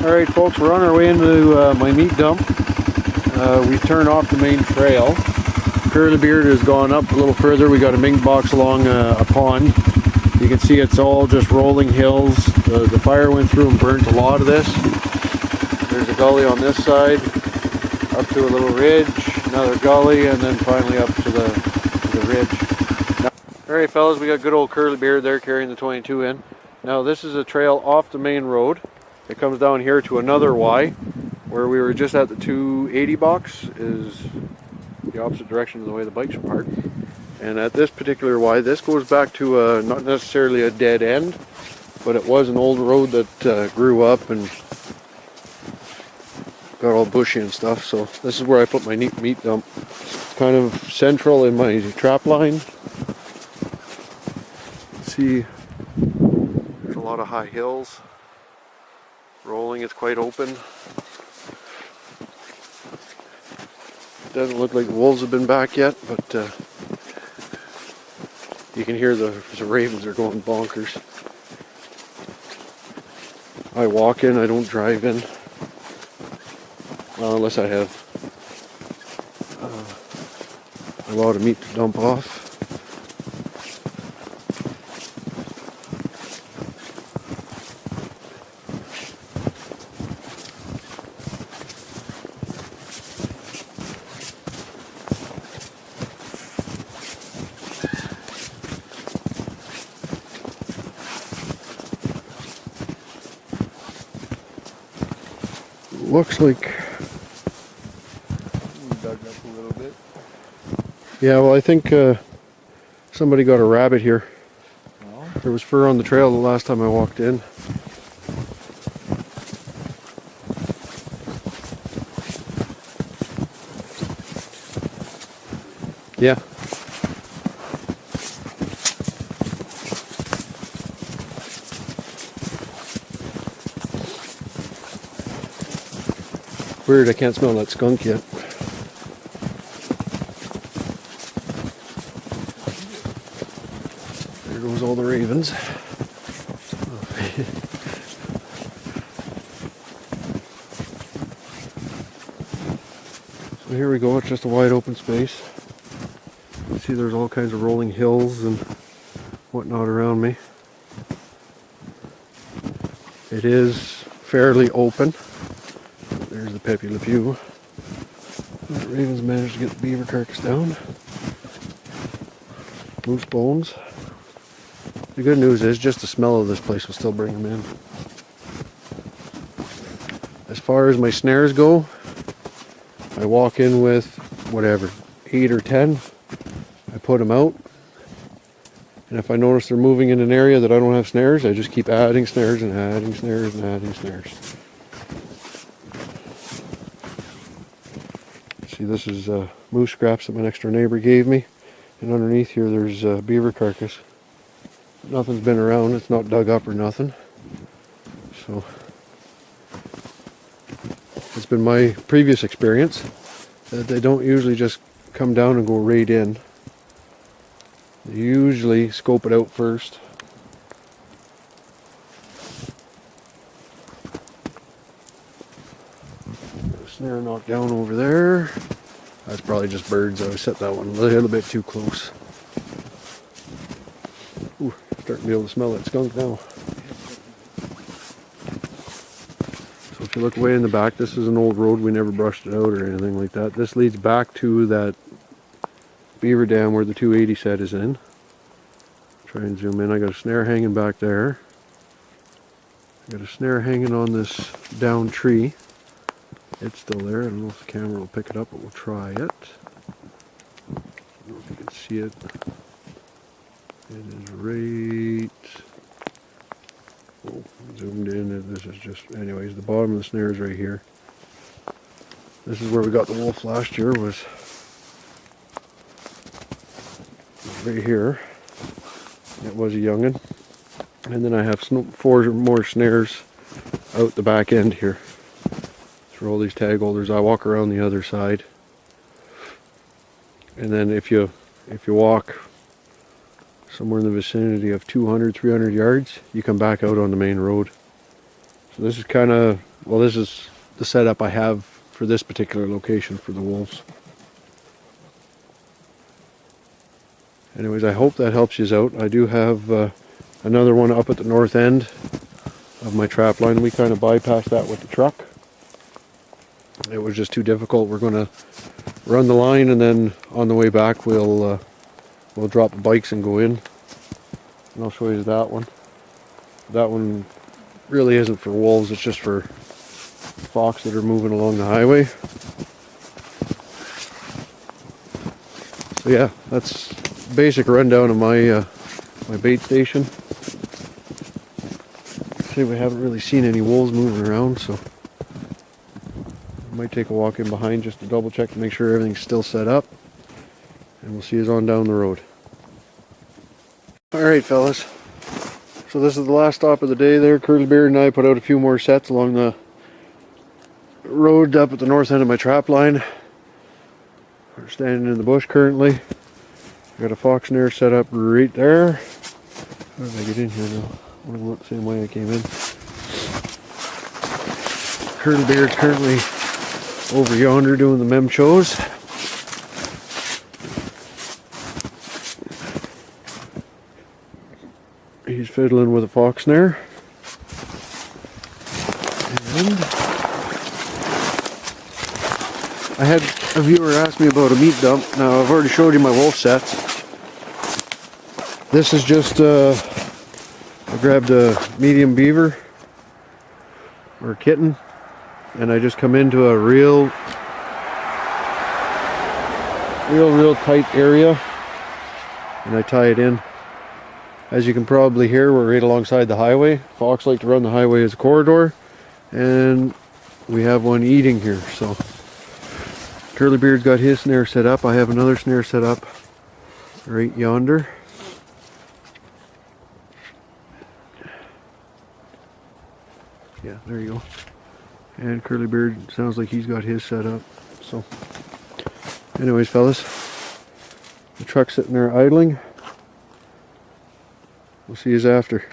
Alright folks, we're on our way into my meat dump. We turned off the main trail. Curly Beard has gone up a little further. We got a mink box along a pond. You can see it's all just rolling hills. The fire went through and burnt a lot of this. There's a gully on this side, up to a little ridge, another gully, and then finally up to the ridge. Alright fellas, we got good old Curly Beard there carrying the 22 in. Now this is a trail off the main road. It comes down here to another Y, where we were just at the 280 box, is the opposite direction of the way the bikes are parked. And at this particular Y, this goes back to not necessarily a dead end, but it was an old road that grew up and got all bushy and stuff. So this is where I put my meat dump. It's kind of central in my trap line. See, there's a lot of high hills. Rolling, it's quite open. Doesn't look like the wolves have been back yet, but you can hear the ravens are going bonkers. I walk in, I don't drive in. Well, unless I have a lot of meat to dump off. Looks like dug up a little bit. Yeah, well I think somebody got a rabbit here. Oh. There was fur on the trail the last time I walked in. Yeah. Weird, I can't smell that skunk yet. There goes all the ravens. So here we go, it's just a wide open space. You see there's all kinds of rolling hills and whatnot around me. It is fairly open. There's the Pepe Le Pew. The ravens managed to get the beaver carcass down. Moose bones. The good news is just the smell of this place will still bring them in. As far as my snares go, I walk in with whatever, 8 or 10. I put them out. And if I notice they're moving in an area that I don't have snares, I just keep adding snares and adding snares and adding snares. See, this is moose scraps that my next door neighbor gave me, and underneath here there's beaver carcass. Nothing's been around, it's not dug up or nothing. So it's been my previous experience that they don't usually just come down and go right in. They usually scope it out first. Snare knocked down over there. That's probably just birds. I set that one a little bit too close. Ooh, starting to be able to smell that skunk now. So if you look way in the back, this is an old road. We never brushed it out or anything like that. This leads back to that beaver dam where the 280 set is in. Try and zoom in. I got a snare hanging back there. I got a snare hanging on this down tree. It's still there. I don't know if the camera will pick it up, but we'll try it. I don't know if you can see it. It is right. Oh, zoomed in. This is just, anyways, the bottom of the snare is right here. This is where we got the wolf last year, was right here. It was a young'un. And then I have 4 more snares out the back end here. For all these tag holders, I walk around the other side, and then if you walk somewhere in the vicinity of 200-300 yards, you come back out on the main road. So this is kind of, well, this is the setup I have for this particular location for the wolves. Anyways, I hope that helps you out. I do have another one up at the north end of my trap line. We kind of bypassed that with the truck. It was just too difficult. We're going to run the line, and then on the way back we'll drop the bikes and go in. And I'll show you that one. That one really isn't for wolves, it's just for fox that are moving along the highway. So yeah, that's basic rundown of my my bait station. See, we haven't really seen any wolves moving around, so I might take a walk in behind just to double check to make sure everything's still set up, and we'll see us on down the road. Alright fellas, so this is the last stop of the day there. Curly Beard and I put out a few more sets along the road up at the north end of my trap line. We're standing in the bush currently. Got a fox snare set up right there. How did I get in here now? I'm gonna look the same way I came in. Curly Beard's currently over yonder doing the mem-chos. He's fiddling with a fox snare. And I had a viewer ask me about a meat dump. Now I've already showed you my wolf sets. This is just I grabbed a medium beaver or a kitten, and I just come into a real tight area and I tie it in. As you can probably hear, we're right alongside the highway. Fox like to run the highway as a corridor, and we have one eating here. So Curly Beard's got his snare set up. I have another snare set up right yonder. Yeah, there you go. And Curly Beard sounds like he's got his set up. So anyways fellas, the truck's sitting there idling. We'll see you after.